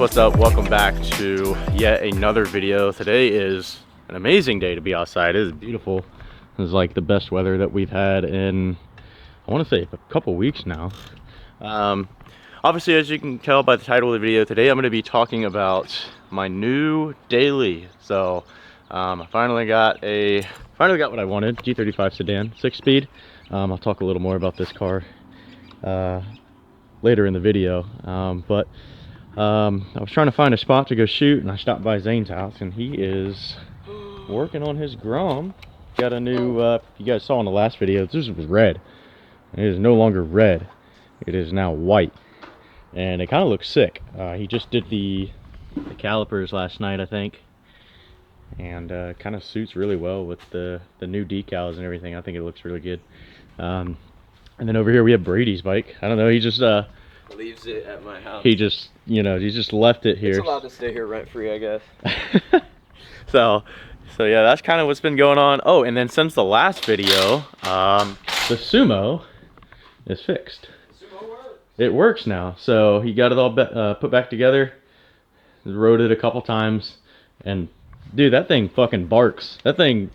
what's up? Welcome back to yet another video. Today is an amazing day to be outside. It is beautiful. It's like the best weather that we've had in, I want to say, a couple weeks now. Obviously, as you can tell by the title of the video, today I'm going to be talking about my new daily. So I finally got what I wanted, G35 Sedan, 6-speed. I'll talk a little more about this car later in the video, but I was trying to find a spot to go shoot, and I stopped by Zane's house, and he is working on his Grom. Got a new, you guys saw in the last video, this was red. It is no longer red. It is now white, and it kind of looks sick. He just did the calipers last night, I think, and kind of suits really well with the new decals and everything. I think it looks really good. And then over here we have Brady's bike. I don't know, he just leaves it at my house. He just, you know, he just left it here. It's allowed to stay here rent free, I guess. so yeah, that's kind of what's been going on. Oh, and then since the last video, the Sumo is fixed. The Sumo works. It works now. So he got it all put back together, rode it a couple times, and dude, that thing fucking barks. That thing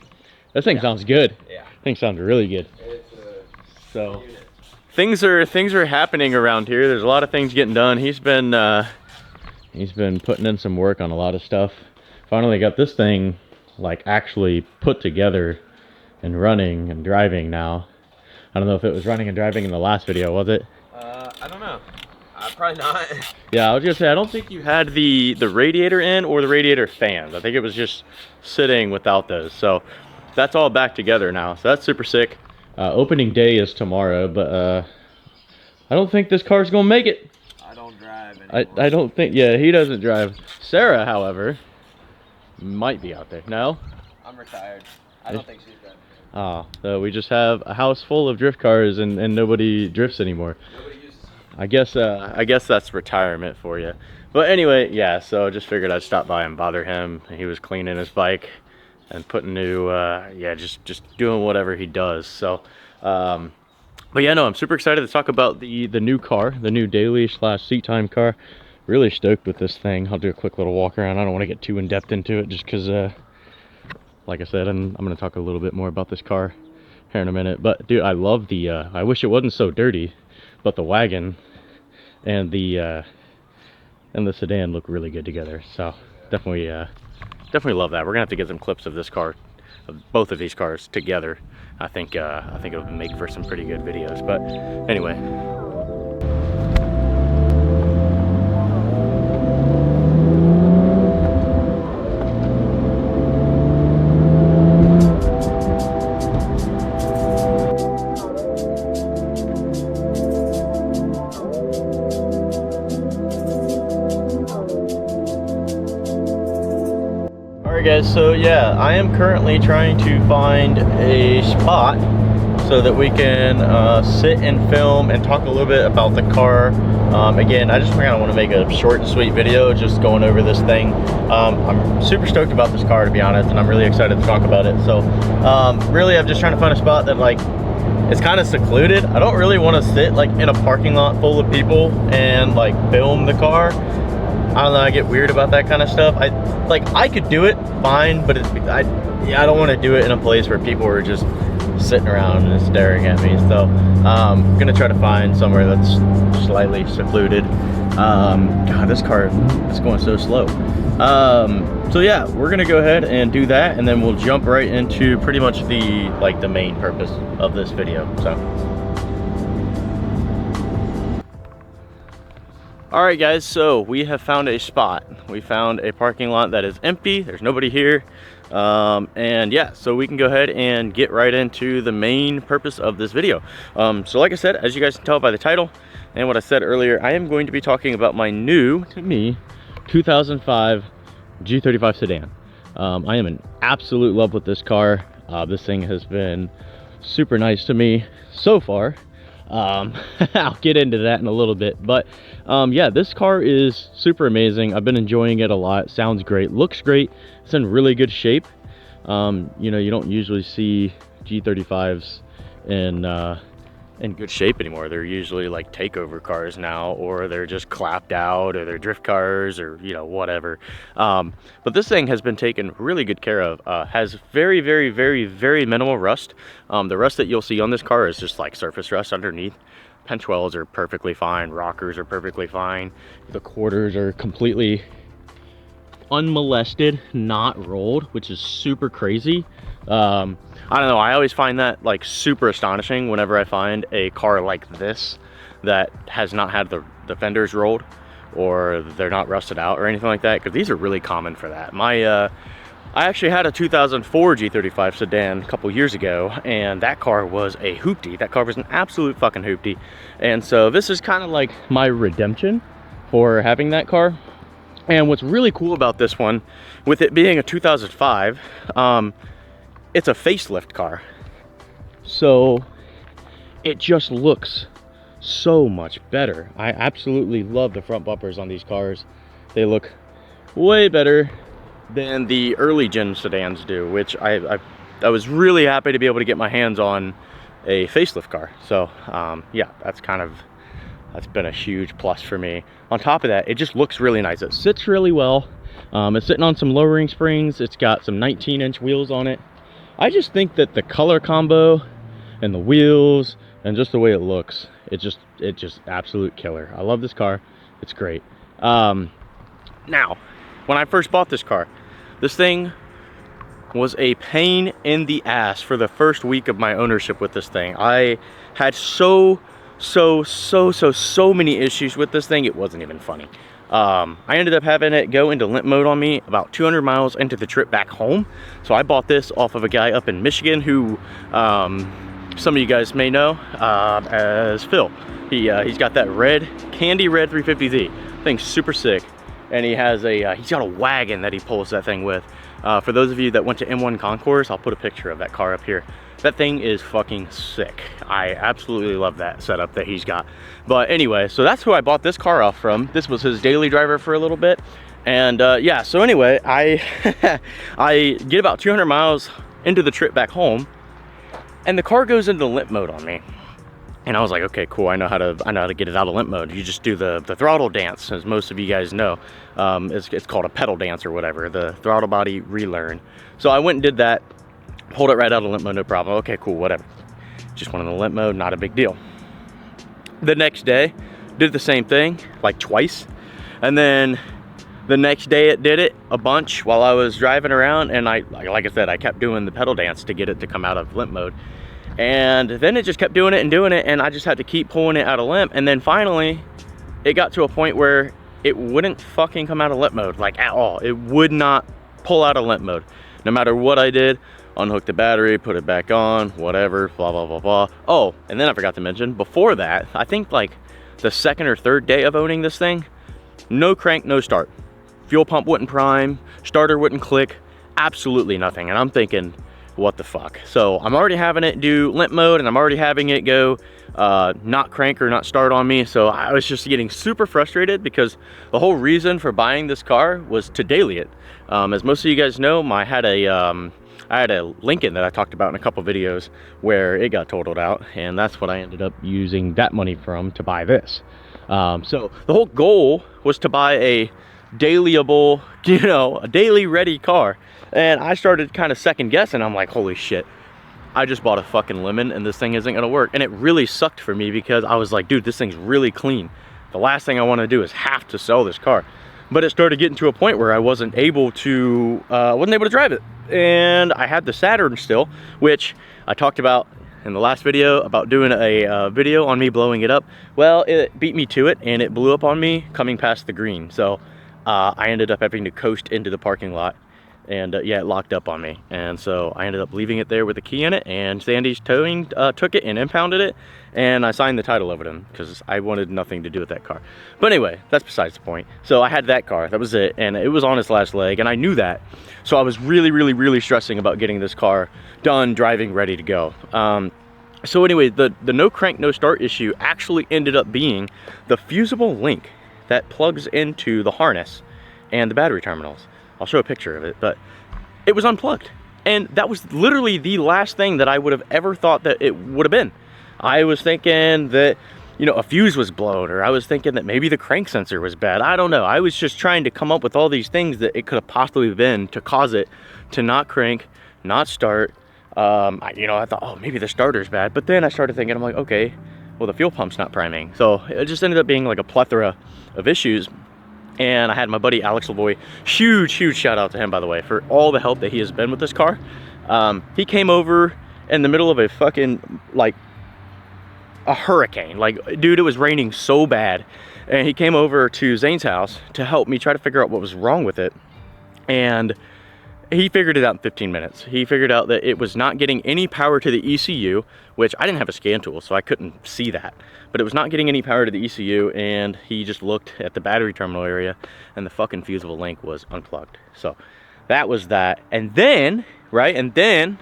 sounds good. Yeah. That thing sounds really good. It's so things are happening around here. There's a lot of things getting done. He's been putting in some work on a lot of stuff. Finally got this thing like actually put together and running and driving now. I don't know if it was running and driving in the last video, was it? I don't know. Probably not. Yeah, I was gonna say, I don't think you had the radiator in or the radiator fans. I think it was just sitting without those. So that's all back together now. So that's super sick. Opening day is tomorrow, but I don't think this car's gonna make it. I don't drive anymore. I don't think, yeah, he doesn't drive. Sarah, however, might be out there. No? I'm retired. I don't think she's driving. Oh, so we just have a house full of drift cars and nobody drifts anymore. Nobody uses them. I guess that's retirement for you. But anyway, yeah, so I just figured I'd stop by and bother him. He was cleaning his bike and putting new, yeah, just doing whatever he does. So, but yeah, no, I'm super excited to talk about the new car, the new daily / seat time car. Really stoked with this thing. I'll do a quick little walk around. I don't want to get too in depth into it just because, like I said, I'm going to talk a little bit more about this car here in a minute. But dude, I love the, I wish it wasn't so dirty, but the wagon and the sedan look really good together. So definitely love that. We're gonna have to get some clips of this car, of both of these cars together. I think it would make for some pretty good videos. But anyway. Alright guys, so yeah, I am currently trying to find a spot so that we can sit and film and talk a little bit about the car. Again, I just kind of want to make a short and sweet video just going over this thing. I'm super stoked about this car, to be honest, and I'm really excited to talk about it. So really, I'm just trying to find a spot that like it's kind of secluded. I don't really want to sit like in a parking lot full of people and like film the car. I don't know, I get weird about that kind of stuff. I could do it fine, but I don't want to do it in a place where people are just sitting around and staring at me. So I'm gonna try to find somewhere that's slightly secluded. God, this car is going so slow. So yeah, we're gonna go ahead and do that, and then we'll jump right into pretty much the main purpose of this video. So alright guys, so we have found a spot. We found a parking lot that is empty. There's nobody here. And yeah, so we can go ahead and get right into the main purpose of this video. So like I said, as you guys can tell by the title and what I said earlier, I am going to be talking about my new, to me, 2005 G35 Sedan. I am in absolute love with this car. This thing has been super nice to me so far. I'll get into that in a little bit, but yeah, this car is super amazing. I've been enjoying it a lot. Sounds great, looks great. It's in really good shape. You know, you don't usually see G35s in in good shape anymore. They're usually like takeover cars now, or they're just clapped out, or they're drift cars, or you know, whatever. But this thing has been taken really good care of. Has very, very, very, very minimal rust. The rust that you'll see on this car is just like surface rust underneath. Pinch-wells are perfectly fine, rockers are perfectly fine, the quarters are completely unmolested, not rolled, which is super crazy. I don't know, I always find that like super astonishing whenever I find a car like this that has not had the fenders rolled, or they're not rusted out or anything like that, because these are really common for that. I actually had a 2004 G35 Sedan a couple years ago, and that car was a hoopty. That car was an absolute fucking hoopty. And so this is kind of like my redemption for having that car. And what's really cool about this one, with it being a 2005, it's a facelift car. So it just looks so much better. I absolutely love the front bumpers on these cars. They look way better than the early gen sedans do, which I was really happy to be able to get my hands on a facelift car. So yeah, that's been a huge plus for me. On top of that, it just looks really nice. It sits really well. It's sitting on some lowering springs. It's got some 19-inch wheels on it. I just think that the color combo and the wheels and just the way it looks, it's just absolute killer. I love this car. It's great. Now, when I first bought this car, this thing was a pain in the ass for the first week of my ownership with this thing. I had so many issues with this thing, it wasn't even funny. I ended up having it go into limp mode on me about 200 miles into the trip back home. So I bought this off of a guy up in Michigan who some of you guys may know as Phil. He's got that candy red 350Z. Thing's super sick. And he's got a wagon that he pulls that thing with. For those of you that went to M1 Concourse, I'll put a picture of that car up here. That thing is fucking sick. I absolutely love that setup that he's got. But anyway, so that's who I bought this car off from. This was his daily driver for a little bit. And yeah, so anyway, I get about 200 miles into the trip back home, and the car goes into limp mode on me. And I was like, okay, cool, I know how to get it out of limp mode. You just do the throttle dance, as most of you guys know. It's called a pedal dance or whatever, the throttle body relearn. So I went and did that, pulled it right out of limp mode, no problem. Okay, cool, whatever. Just went in the limp mode, not a big deal. The next day, did the same thing, like twice. And then the next day it did it a bunch while I was driving around, and like I said, I kept doing the pedal dance to get it to come out of limp mode. And then it just kept doing it, and I just had to keep pulling it out of limp. And then finally, it got to a point where it wouldn't fucking come out of limp mode, like at all. It would not pull out of limp mode. No matter what I did, unhook the battery, put it back on, whatever, blah, blah, blah, blah. Oh, and then I forgot to mention, before that, I think like the second or third day of owning this thing, no crank, no start. Fuel pump wouldn't prime, starter wouldn't click, absolutely nothing. And I'm thinking, what the fuck? So I'm already having it do limp mode, and I'm already having it go not crank or not start on me. So I was just getting super frustrated, because the whole reason for buying this car was to daily it. As most of you guys know, I had a Lincoln that I talked about in a couple videos where it got totaled out, and that's what I ended up using that money from to buy this. So the whole goal was to buy a dailyable, you know, a daily ready car. And I started kind of second guessing. I'm like, holy shit, I just bought a fucking lemon and this thing isn't gonna work. And it really sucked for me, because I was like, dude, this thing's really clean. The last thing I want to do is have to sell this car. But it started getting to a point where I wasn't able to drive it. And I had the Saturn still, which I talked about in the last video about doing a video on me blowing it up. Well, it beat me to it, and it blew up on me coming past the green. So I ended up having to coast into the parking lot, and yeah, it locked up on me. And so I ended up leaving it there with a key in it, and Sandy's towing took it and impounded it, and I signed the title over to him because I wanted nothing to do with that car. But anyway, that's besides the point. So I had that car, that was it, and it was on its last leg, and I knew that. So I was really stressing about getting this car done, driving, ready to go. So anyway, the no crank, no start issue actually ended up being the fusible link that plugs into the harness and the battery terminals. I'll show a picture of it, but it was unplugged. And that was literally the last thing that I would have ever thought that it would have been. I was thinking that, you know, a fuse was blown, or I was thinking that maybe the crank sensor was bad. I don't know. I was just trying to come up with all these things that it could have possibly been to cause it to not crank, not start. You know, I thought, oh, maybe the starter's bad. But then I started thinking, I'm like, okay, well, the fuel pump's not priming. So it just ended up being like a plethora of issues. And I had my buddy Alex Lavoie, huge shout out to him, by the way, for all the help that he has been with this car. He came over in the middle of a fucking, like, a hurricane. Like, dude, it was raining so bad. And he came over to Zane's house to help me try to figure out what was wrong with it. And he figured it out in 15 minutes. He figured out that it was not getting any power to the ECU, which I didn't have a scan tool, so I couldn't see that. But it was not getting any power to the ECU, and he just looked at the battery terminal area, and the fucking fusible link was unplugged. So that was that. And then, right, and then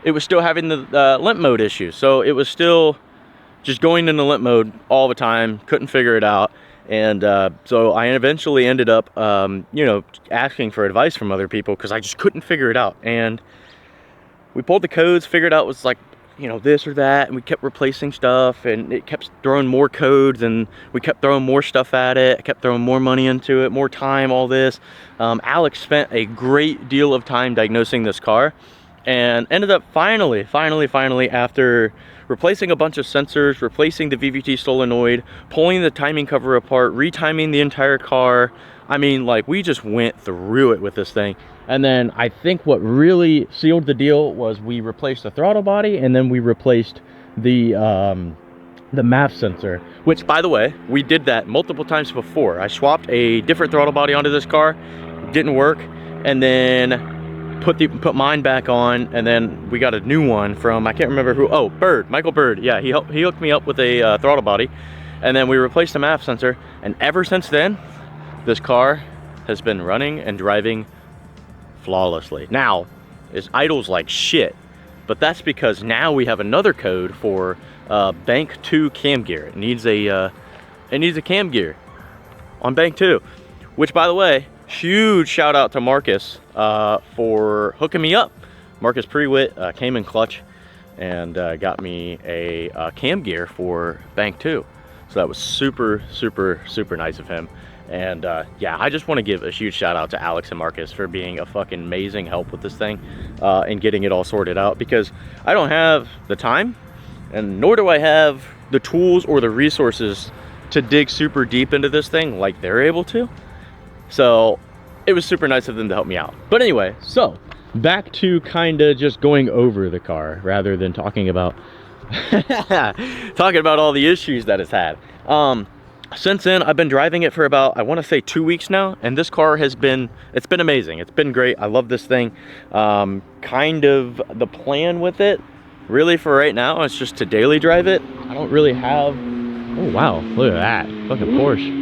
it was still having the limp mode issue. So it was still just going into limp mode all the time, couldn't figure it out. And so I eventually ended up, you know, asking for advice from other people because I just couldn't figure it out. And we pulled the codes, figured out it was like, you know, this or that, and we kept replacing stuff, and it kept throwing more codes, and we kept throwing more stuff at it. I kept throwing more money into it, more time, all this. Alex spent a great deal of time diagnosing this car, and ended up finally, after replacing a bunch of sensors, replacing the VVT solenoid, pulling the timing cover apart, retiming the entire car. I mean, like, we just went through it with this thing. And then I think what really sealed the deal was we replaced the throttle body, and then we replaced the MAF sensor, which, by the way, we did that multiple times before. I swapped a different throttle body onto this car, didn't work, and then put mine back on, and then we got a new one from, I can't remember who. Oh, Bird, Michael Bird. Yeah, he hooked me up with a throttle body, and then we replaced the MAF sensor, and ever since then, this car has been running and driving flawlessly. Now, it idles like shit, but that's because now we have another code for bank 2 cam gear. It needs a cam gear on bank 2, which, by the way, huge shout out to Marcus for hooking me up. Marcus Prewitt came in clutch and got me a cam gear for bank 2. So that was super nice of him. And yeah, I just want to give a huge shout out to Alex and Marcus for being a fucking amazing help with this thing and getting it all sorted out, because I don't have the time, and nor do I have the tools or the resources to dig super deep into this thing like they're able to. So it was super nice of them to help me out. But anyway, so back to kind of just going over the car rather than talking about all the issues that it's had. Since then, I've been driving it for about, I want to say 2 weeks now, and this car it's been amazing. It's been great. I love this thing. Kind of the plan with it, really, for right now, is just to daily drive it. I don't really have, oh wow, look at that, fucking Porsche.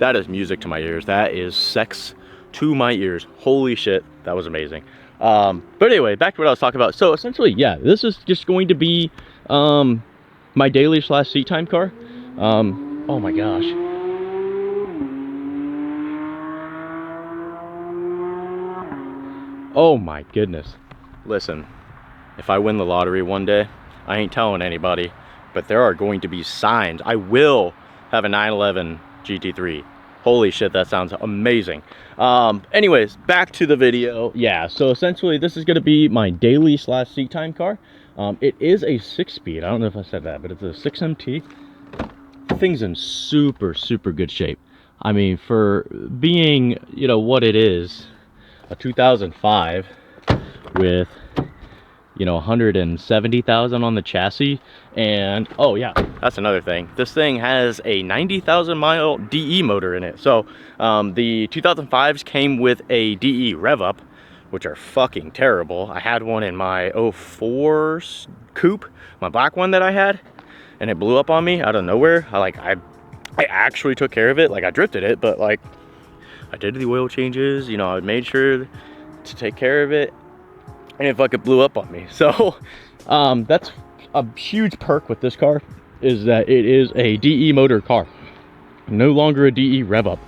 That is music to my ears. That is sex to my ears. Holy shit, that was amazing. But anyway, back to what I was talking about. So essentially, yeah, this is just going to be my daily / seat time car. Oh my gosh. Oh my goodness. Listen, if I win the lottery one day, I ain't telling anybody, but there are going to be signs. I will have a 911 GT3. Holy shit, that sounds amazing. Anyways, back to the video. Yeah, so essentially this is gonna be my daily / seat time car. It is a 6-speed. I don't know if I said that, but it's a 6MT. The thing's in super good shape. I mean, for being, you know, what it is, a 2005 with, you know, 170,000 on the chassis. And oh yeah, that's another thing. This thing has a 90,000 mile DE motor in it. So the 2005s came with a DE rev up, which are fucking terrible. I had one in my 04 coupe, my black one that I had, and it blew up on me out of nowhere. I actually took care of it. Like, I drifted it, but like, I did the oil changes, you know, I made sure to take care of it, and it fucking blew up on me. So that's a huge perk with this car, is that it is a DE motor car, no longer a DE rev up.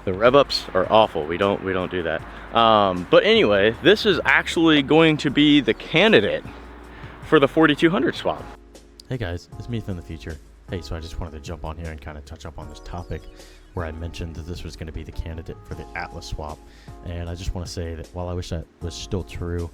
The rev ups are awful. We don't do that. But anyway, this is actually going to be the candidate for the 4200 swap. Hey guys, it's me from the future. Hey, so I just wanted to jump on here and kind of touch up on this topic where I mentioned that this was going to be the candidate for the Atlas swap. And I just want to say that while I wish that was still true,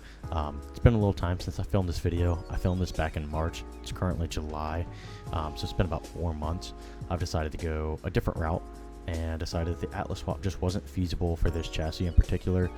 it's been a little time since I filmed this video. I filmed this back in March. It's currently July, so it's been about 4 months. I've decided to go a different route and decided that the Atlas swap just wasn't feasible for this chassis in particular,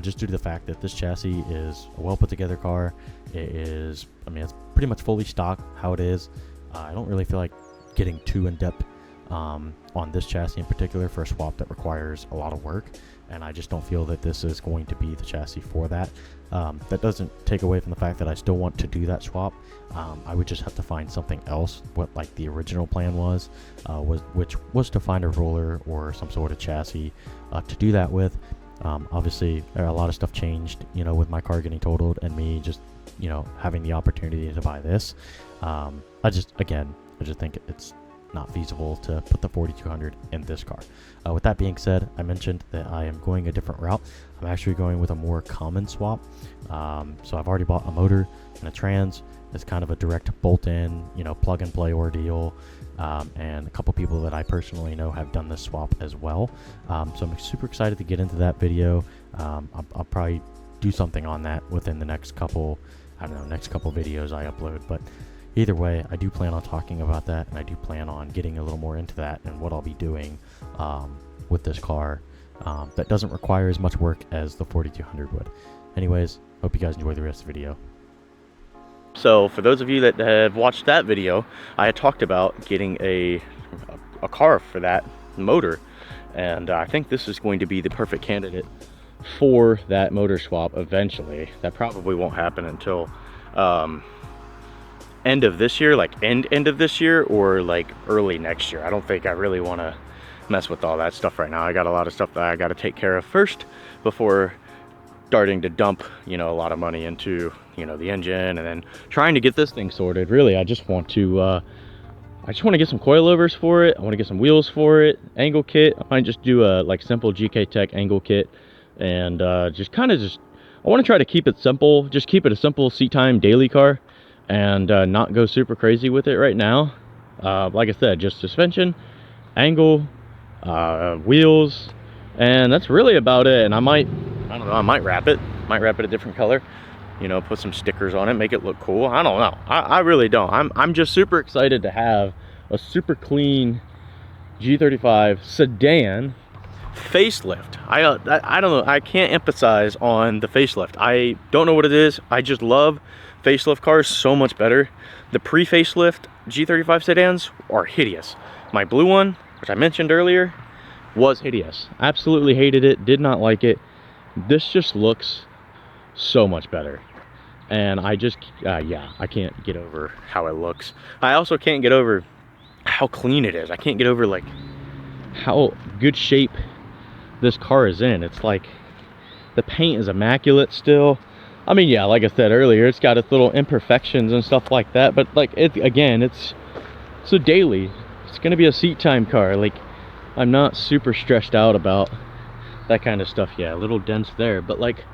just due to the fact that this chassis is a well put together car. It is, I mean, it's pretty much fully stock how it is. I don't really feel like getting too in depth on this chassis in particular for a swap that requires a lot of work, and I just don't feel that this is going to be the chassis for that. That doesn't take away from the fact that I still want to do that swap. I would just have to find something else. What like the original plan was which was to find a roller or some sort of chassis to do that with. Obviously a lot of stuff changed, you know, with my car getting totaled and me just, you know, having the opportunity to buy this. I just think it's not feasible to put the 4200 in this car. With that being said, I mentioned that I am going a different route. I'm actually going with a more common swap. So I've already bought a motor and a trans. It's kind of a direct bolt-in, you know, plug and play ordeal. And a couple people that I personally know have done this swap as well. So I'm super excited to get into that video. I'll probably do something on that within the next couple videos I upload. But either way, I do plan on talking about that, and I do plan on getting a little more into that and what I'll be doing with this car that doesn't require as much work as the 4200 would. Anyways, hope you guys enjoy the rest of the video. So for those of you that have watched that video, I had talked about getting a car for that motor, and I think this is going to be the perfect candidate for that motor swap eventually. That probably won't happen until end of this year, like end of this year, or like early next year. I don't think I really want to mess with all that stuff right now. I got a lot of stuff that I got to take care of first before starting to dump, you know, a lot of money into, you know, the engine and then trying to get this thing sorted. Really, I just want to get some coilovers for it. I want to get some wheels for it, angle kit. I might just do a like simple GK Tech angle kit, and I want to try to keep it simple, just keep it a simple seat time daily car, and not go super crazy with it right now. Like I said, just suspension, angle, wheels, and that's really about it. And I don't know, I might wrap it a different color, you know, put some stickers on it, make it look cool. I don't know. I really don't. I'm just super excited to have a super clean G35 Sedan facelift. I don't know. I can't emphasize on the facelift. I don't know what it is. I just love facelift cars so much better. The pre-facelift G35 sedans are hideous. My blue one, which I mentioned earlier, was hideous. Absolutely hated it. Did not like it. This just looks so much better, and I just yeah, I can't get over how it looks. I also can't get over how clean it is. I can't get over like how good shape this car is in. It's like the paint is immaculate still. I mean, yeah, like I said earlier, it's got its little imperfections and stuff like that, but like it's so daily. It's gonna be a seat time car. Like, I'm not super stressed out about that kind of stuff. Yeah, a little dents there, but like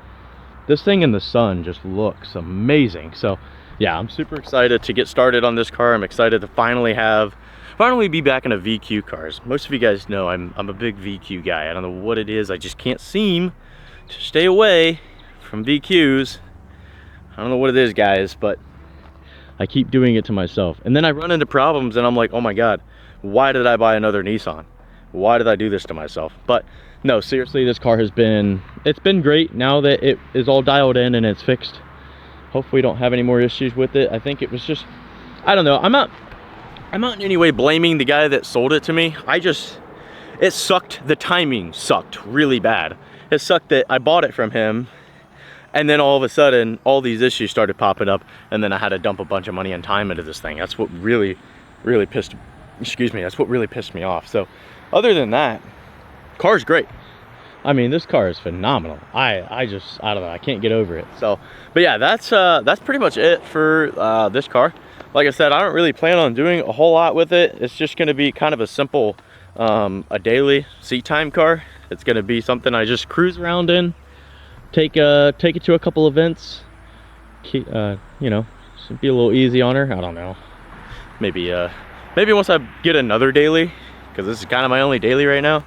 this thing in the sun just looks amazing. So yeah, I'm super excited to get started on this car. I'm excited to finally be back in a VQ cars. Most of you guys know I'm a big VQ guy. I don't know what it is. I just can't seem to stay away from VQs. I don't know what it is, guys, but I keep doing it to myself. And then I run into problems and I'm like, oh my God, why did I buy another Nissan? Why did I do this to myself? But no, seriously, this car it's been great now that it is all dialed in and it's fixed. Hopefully we don't have any more issues with it. I think it was just, I don't know. I'm not in any way blaming the guy that sold it to me. It sucked. The timing sucked really bad. It sucked that I bought it from him, and then all of a sudden, all these issues started popping up, and then I had to dump a bunch of money and time into this thing. That's what really pissed me off. So other than that, car's great. I mean, this car is phenomenal. I don't know, I can't get over it. So, but yeah, that's pretty much it for this car. Like I said, I don't really plan on doing a whole lot with it. It's just gonna be kind of a simple, a daily seat time car. It's gonna be something I just cruise around in, take it to a couple events, you know, Should be a little easy on her. I don't know. Maybe once I get another daily, because this is kind of my only daily right now.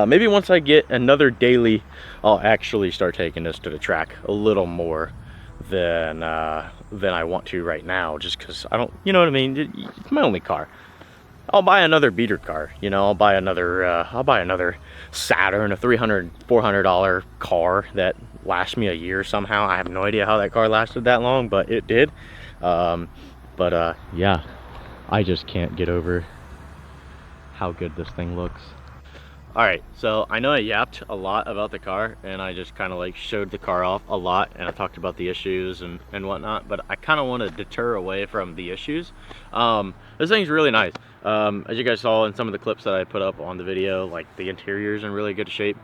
Maybe once I get another daily, I'll actually start taking this to the track a little more than I want to right now, just because I don't, you know what I mean? It's my only car. I'll buy another beater car, you know. I'll buy another Saturn, a $300, $400 car that lasts me a year somehow. I have no idea how that car lasted that long, but it did. Yeah, I just can't get over how good this thing looks. All right, so I know I yapped a lot about the car, and I just kind of like showed the car off a lot, and I talked about the issues and whatnot, but I kind of want to deter away from the issues. This thing's really nice. As you guys saw in some of the clips that I put up on the video, like the interior's in really good shape.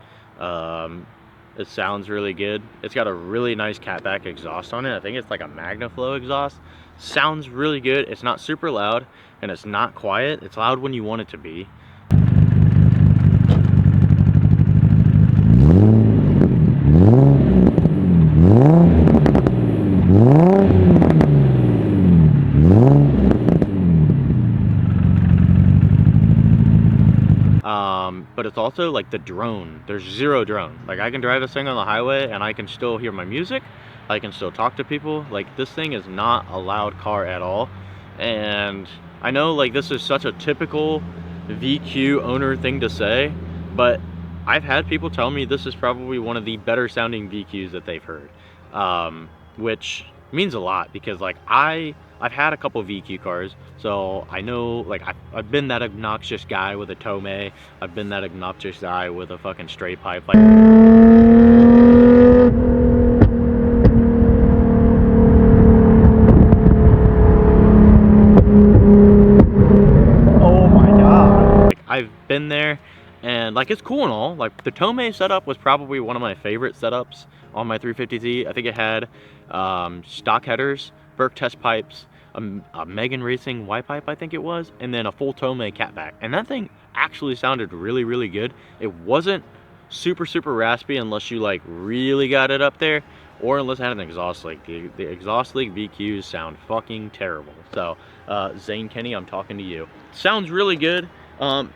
It sounds really good. It's got a really nice catback exhaust on it. I think it's like a MagnaFlow exhaust. Sounds really good. It's not super loud, and it's not quiet. It's loud when you want it to be. But it's also like the drone. There's zero drone. Like, I can drive this thing on the highway and I can still hear my music. I can still talk to people. Like, this thing is not a loud car at all. And I know, like, this is such a typical VQ owner thing to say, but I've had people tell me this is probably one of the better sounding VQs that they've heard, which means a lot, because like I've had a couple VQ cars, so I know, like, I've been that obnoxious guy with a Tomei. I've been that obnoxious guy with a fucking straight pipe, like, oh my god, like, I've been there. And like, it's cool and all. Like, the Tomei setup was probably one of my favorite setups on my 350Z. I think it had stock headers, Burke test pipes, a Megan Racing Y pipe, I think it was, and then a full Tomei catback. And that thing actually sounded really, really good. It wasn't super, super raspy unless you like really got it up there, or unless it had an exhaust leak. The exhaust leak VQs sound fucking terrible. So Zane Kenny, I'm talking to you. Sounds really good.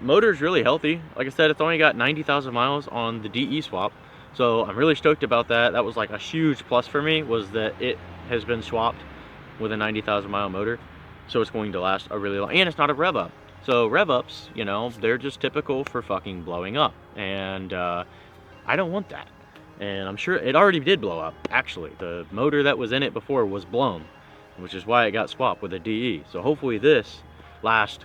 Motor's really healthy. Like I said, it's only got 90,000 miles on the DE swap, so I'm really stoked about that. That was like a huge plus for me, was that it has been swapped with a 90,000 mile motor, so it's going to last a really long, and it's not a rev up. So rev ups, you know, they're just typical for fucking blowing up, and I don't want that. And I'm sure it already did blow up. Actually, the motor that was in it before was blown, which is why it got swapped with a DE. So hopefully this lasts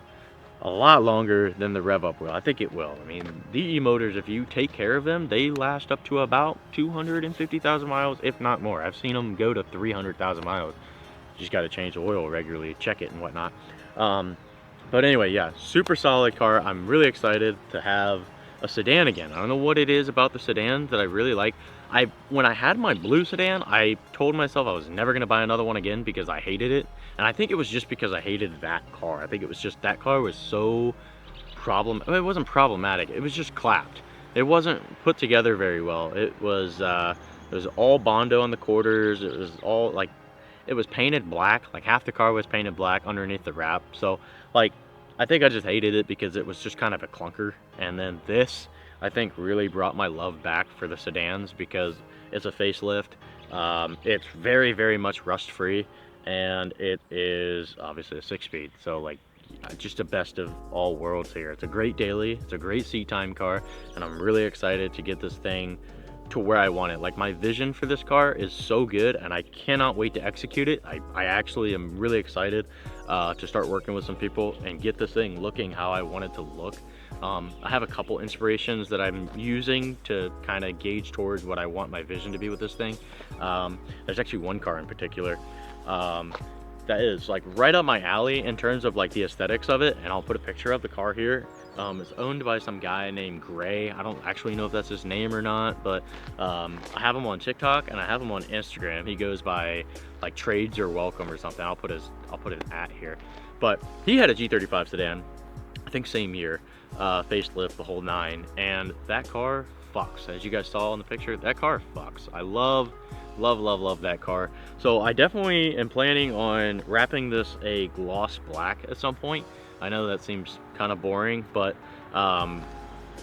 a lot longer than the rev up will. I think it will. I mean, DE motors, if you take care of them, they last up to about 250,000 miles, if not more. I've seen them go to 300,000 miles. You just got to change the oil regularly, check it and whatnot. But anyway, yeah, super solid car. I'm really excited to have a sedan again. I don't know what it is about the sedan that I really like. When I had my blue sedan, I told myself I was never gonna buy another one again because I hated it. And I think it was just because I hated that car. I think it was just that car was so it wasn't problematic. It was just clapped. It wasn't put together very well. It was all Bondo on the quarters. It was all like, it was painted black. Like, half the car was painted black underneath the wrap. So like, I think I just hated it because it was just kind of a clunker. And then this, I think, really brought my love back for the sedans because it's a facelift. It's very, very much rust free, and it is obviously a 6-speed. So like, just the best of all worlds here. It's a great daily, it's a great seat time car, and I'm really excited to get this thing to where I want it. Like, my vision for this car is so good, and I cannot wait to execute it. I actually am really excited to start working with some people and get this thing looking how I want it to look. I have a couple inspirations that I'm using to kind of gauge towards what I want my vision to be with this thing. There's actually one car in particular that is like right up my alley in terms of like the aesthetics of it, and I'll put a picture of the car here. It's owned by some guy named Gray. I don't actually know if that's his name or not, but I have him on TikTok and I have him on Instagram. He goes by like Trades or Welcome or something. I'll put an at here. But he had a G35 sedan, I think same year. facelift, the whole 9, and that car fucks. As you guys saw in the picture, that car fucks. I love that car. So I definitely am planning on wrapping this a gloss black at some point. I know that seems kind of boring, but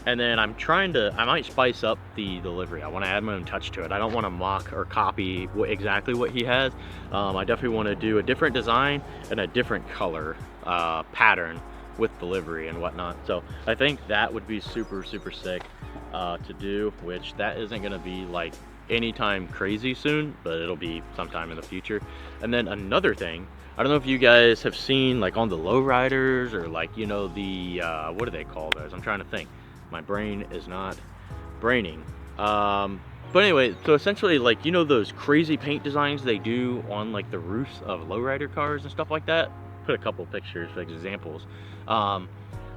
and then I might spice up the delivery. I want to add my own touch to it. I don't want to mock or copy exactly what he has. I definitely want to do a different design and a different color pattern with delivery and whatnot. So I think that would be super sick to do, which that isn't going to be like anytime crazy soon, but it'll be sometime in the future. And then another thing, I don't know if you guys have seen like on the lowriders or like, you know, the what do they call those? I'm trying to think. My brain is not braining. But anyway, so essentially, like, you know, those crazy paint designs they do on like the roofs of lowrider cars and stuff like that. Put a couple pictures for examples. I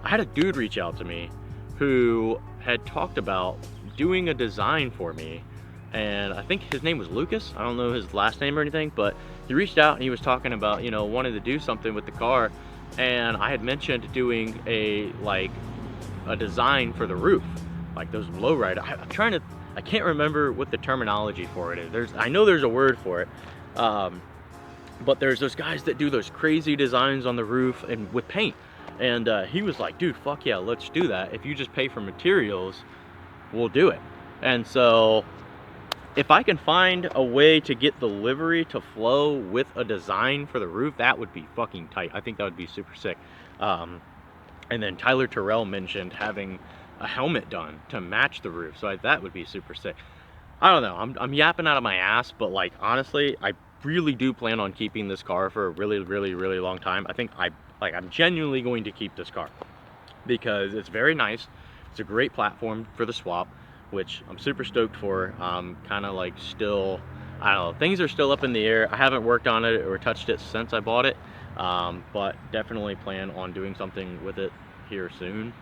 had a dude reach out to me who had talked about doing a design for me, and I think his name was Lucas. I don't know his last name or anything, but he reached out and he was talking about, you know, wanting to do something with the car, and I had mentioned doing a design for the roof, like those lowrider. I can't remember what the terminology for it is. I know there's a word for it, but there's those guys that do those crazy designs on the roof and with paint. And he was like, dude, fuck yeah, let's do that. If you just pay for materials, we'll do it. And so if I can find a way to get the livery to flow with a design for the roof, that would be fucking tight. I think that would be super sick. And then Tyler Terrell mentioned having a helmet done to match the roof, so that would be super sick. I don't know, I'm yapping out of my ass, but like honestly, I really do plan on keeping this car for a really long time. I think I'm genuinely going to keep this car because it's very nice. It's a great platform for the swap, which I'm super stoked for. Kind of like still, I don't know, things are still up in the air. I haven't worked on it or touched it since I bought it, but definitely plan on doing something with it here soon.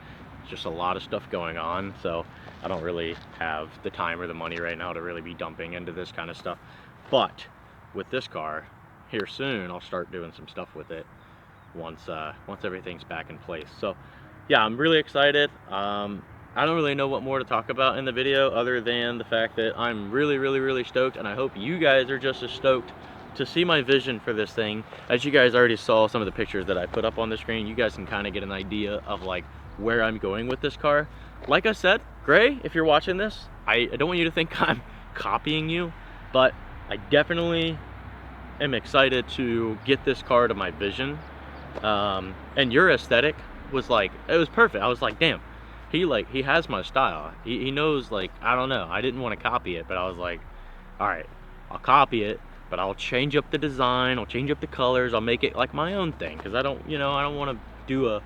It's just a lot of stuff going on, so I don't really have the time or the money right now to really be dumping into this kind of stuff. But with this car here soon, I'll start doing some stuff with it once everything's back in place. So yeah, I'm really excited. I don't really know what more to talk about in the video other than the fact that I'm really stoked, and I hope you guys are just as stoked to see my vision for this thing. As you guys already saw some of the pictures that I put up on the screen, you guys can kind of get an idea of like where I'm going with this car. Like I said, Gray, if you're watching this, I don't want you to think I'm copying you, but I definitely am excited to get this car to my vision. And your aesthetic was like, it was perfect. I was like, damn, he has my style. He knows, like, I don't know, I didn't want to copy it, but I was like, all right, I'll copy it, but I'll change up the design, I'll change up the colors, I'll make it like my own thing, because I don't want to do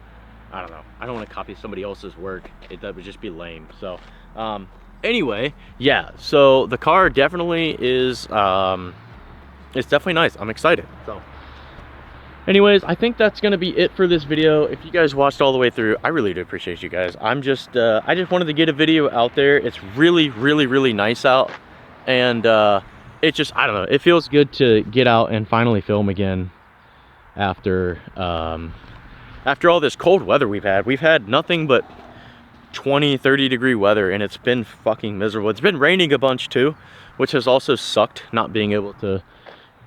I don't want to copy somebody else's work. That would just be lame. So anyway, yeah, so the car definitely is it's definitely nice. I'm excited. So anyways, I think that's gonna be it for this video. If you guys watched all the way through, I really do appreciate you guys. I just wanted to get a video out there. It's really nice out, and it just, I don't know, it feels good to get out and finally film again after all this cold weather we've had. We've had nothing but 20-30 degree weather, and it's been fucking miserable. It's been raining a bunch too, which has also sucked, not being able to,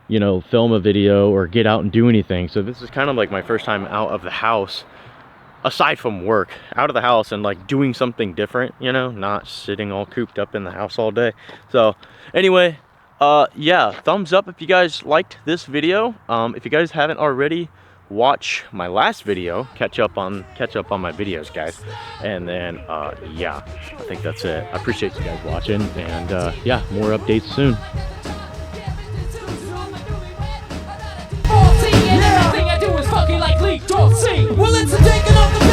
you know, film a video or get out and do anything. So this is kind of like my first time out of the house, aside from work, out of the house and like doing something different, you know, not sitting all cooped up in the house all day. So anyway, yeah, thumbs up if you guys liked this video. If you guys haven't already, watch my last video, catch up on my videos, guys. And then yeah, I think that's it. I appreciate you guys watching, and yeah, more updates soon. Everything I do is fucking like League Dog. Well, it's a taking off the